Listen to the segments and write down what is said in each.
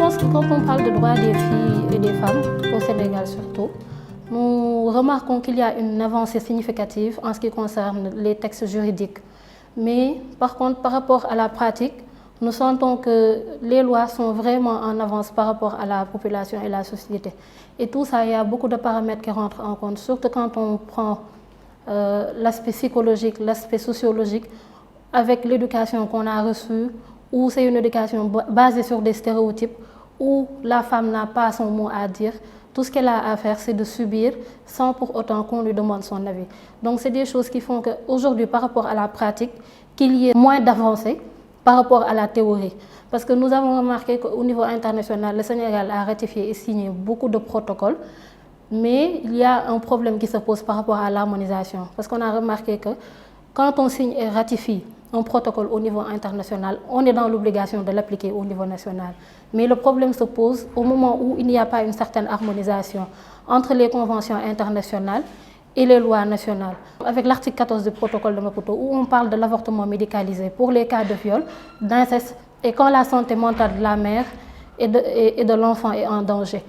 pense que quand on parle de droits des filles et des femmes, au Sénégal surtout, nous remarquons qu'il y a une avancée significative en ce qui concerne les textes juridiques. Mais par contre, par rapport à la pratique, nous sentons que les lois sont vraiment en avance par rapport à la population et la société. Et tout ça, il y a beaucoup de paramètres qui rentrent en compte, surtout quand on prend l'aspect psychologique, l'aspect sociologique, avec l'éducation qu'on a reçue, où c'est une éducation basée sur des stéréotypes, où la femme n'a pas son mot à dire. Tout ce qu'elle a à faire, c'est de subir sans pour autant qu'on lui demande son avis. Donc c'est des choses qui font qu'aujourd'hui, par rapport à la pratique, qu'il y ait moins d'avancées par rapport à la théorie. Parce que nous avons remarqué qu'au niveau international, le Sénégal a ratifié et signé beaucoup de protocoles, mais il y a un problème qui se pose par rapport à l'harmonisation. Parce qu'on a remarqué que quand on signe et ratifie un protocole au niveau international, on est dans l'obligation de l'appliquer au niveau national. Mais le problème se pose au moment où il n'y a pas une certaine harmonisation entre les conventions internationales et les lois nationales. Avec l'article 14 du protocole de Maputo, où on parle de l'avortement médicalisé pour les cas de viol, d'inceste et quand la santé mentale de la mère et de l'enfant est en danger.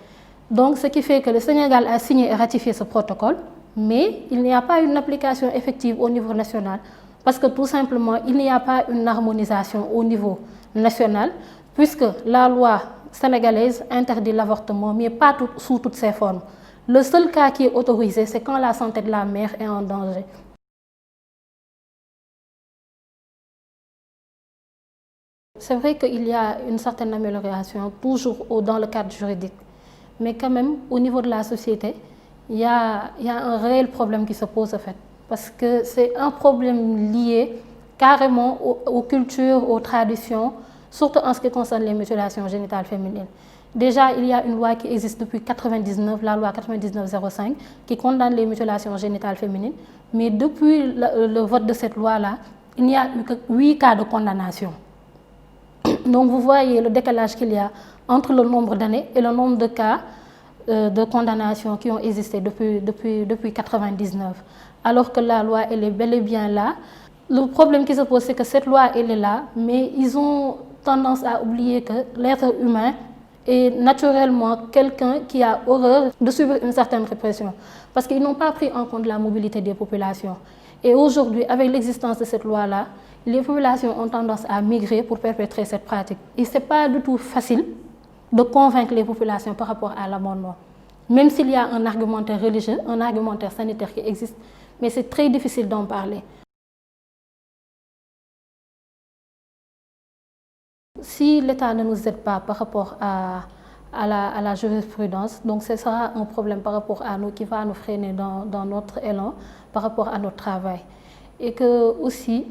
Donc, ce qui fait que le Sénégal a signé et ratifié ce protocole, mais il n'y a pas une application effective au niveau national, parce que tout simplement, il n'y a pas une harmonisation au niveau national, puisque la loi sénégalaise interdit l'avortement, mais pas sous toutes ses formes. Le seul cas qui est autorisé, c'est quand la santé de la mère est en danger. C'est vrai qu'il y a une certaine amélioration, toujours dans le cadre juridique. Mais quand même, au niveau de la société, il y a un réel problème qui se pose en fait. Parce que c'est un problème lié carrément aux cultures, aux traditions, surtout en ce qui concerne les mutilations génitales féminines. Déjà, il y a une loi qui existe depuis 1999, la loi 99-05, qui condamne les mutilations génitales féminines. Mais depuis le vote de cette loi-là, il n'y a eu que 8 cas de condamnation. Donc vous voyez le décalage qu'il y a entre le nombre d'années et le nombre de cas de condamnation qui ont existé depuis 1999. Alors que la loi, elle est bel et bien là. Le problème qui se pose, c'est que cette loi, elle est là, mais ils ont tendance à oublier que l'être humain est naturellement quelqu'un qui a horreur de subir une certaine répression. Parce qu'ils n'ont pas pris en compte la mobilité des populations. Et aujourd'hui, avec l'existence de cette loi-là, les populations ont tendance à migrer pour perpétrer cette pratique. Et ce n'est pas du tout facile de convaincre les populations par rapport à l'amendement. Même s'il y a un argumentaire religieux, un argumentaire sanitaire qui existe, mais c'est très difficile d'en parler. Si l'État ne nous aide pas par rapport à la jurisprudence, donc ce sera un problème par rapport à nous qui va nous freiner dans notre élan, par rapport à notre travail. Et que aussi,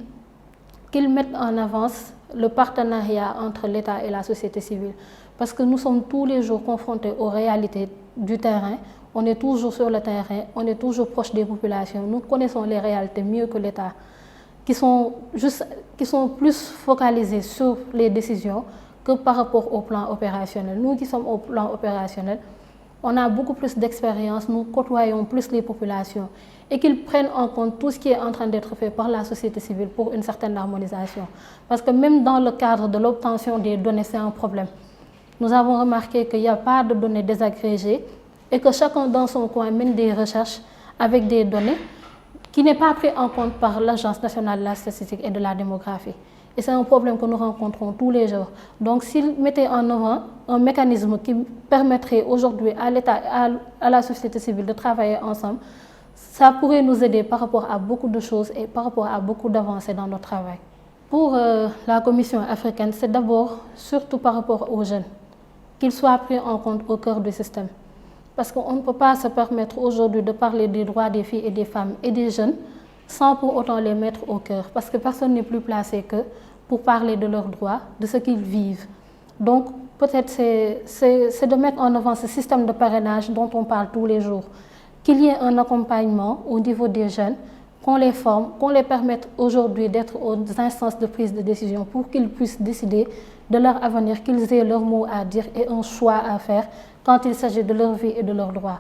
qu'ils mettent en avance le partenariat entre l'État et la société civile. Parce que nous sommes tous les jours confrontés aux réalités du terrain, on est toujours sur le terrain, on est toujours proche des populations, nous connaissons les réalités mieux que l'État, qui sont plus focalisées sur les décisions que par rapport au plan opérationnel. Nous qui sommes au plan opérationnel, on a beaucoup plus d'expérience, nous côtoyons plus les populations et qu'ils prennent en compte tout ce qui est en train d'être fait par la société civile pour une certaine harmonisation. Parce que même dans le cadre de l'obtention des données, c'est un problème. Nous avons remarqué qu'il n'y a pas de données désagrégées et que chacun dans son coin mène des recherches avec des données qui n'est pas pris en compte par l'Agence nationale de la statistique et de la démographie. Et c'est un problème que nous rencontrons tous les jours. Donc s'ils mettaient en avant un mécanisme qui permettrait aujourd'hui à l'État et à la société civile de travailler ensemble, ça pourrait nous aider par rapport à beaucoup de choses et par rapport à beaucoup d'avancées dans notre travail. Pour la Commission africaine, c'est d'abord, surtout par rapport aux jeunes, qu'ils soient pris en compte au cœur du système. Parce qu'on ne peut pas se permettre aujourd'hui de parler des droits des filles et des femmes et des jeunes sans pour autant les mettre au cœur. Parce que personne n'est plus placé que pour parler de leurs droits, de ce qu'ils vivent. Donc peut-être c'est de mettre en avant ce système de parrainage dont on parle tous les jours. Qu'il y ait un accompagnement au niveau des jeunes, qu'on les forme, qu'on les permette aujourd'hui d'être aux instances de prise de décision pour qu'ils puissent décider de leur avenir, qu'ils aient leur mot à dire et un choix à faire quand il s'agit de leur vie et de leurs droits.